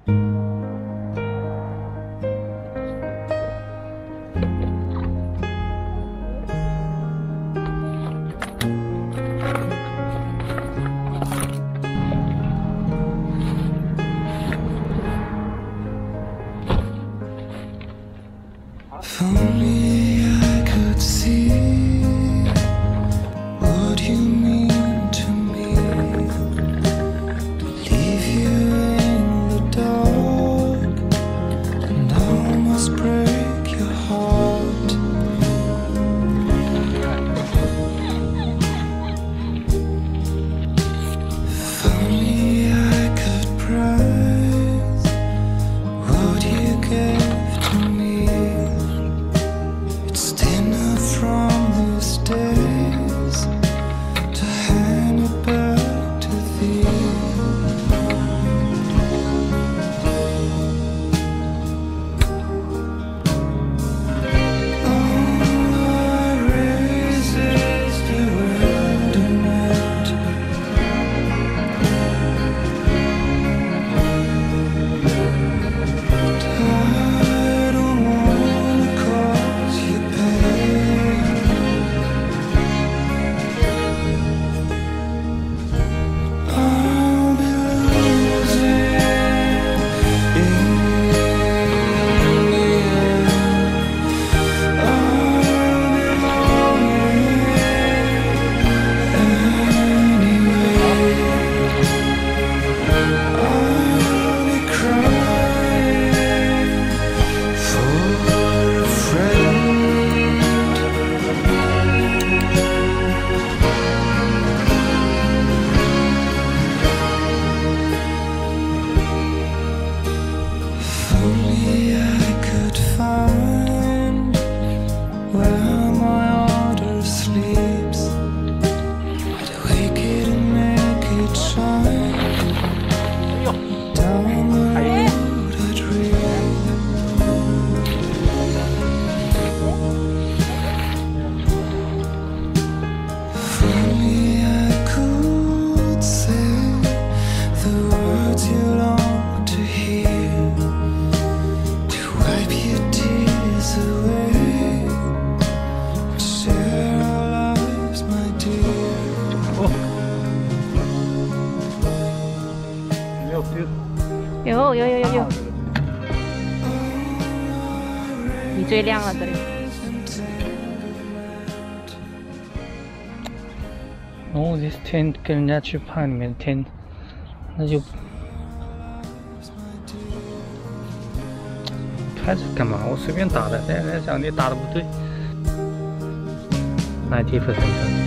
If only I could see what you mean to me, to leave you in the dark and almost break your heart. If only I could prize what you gave to me. From these days to hand it back to thee. All I resist the wilderness. I don't wanna cause you pain. Where my order sleeps, I'd wake it and make it shine. Down the road I dream. If only I could say the words you long to hear, to wipe your tears away.有，你最亮了这里。哦，这 tent 跟人家去趴里面 tent， 那就拍这干嘛？我随便打的，但是想你打的不对。90%。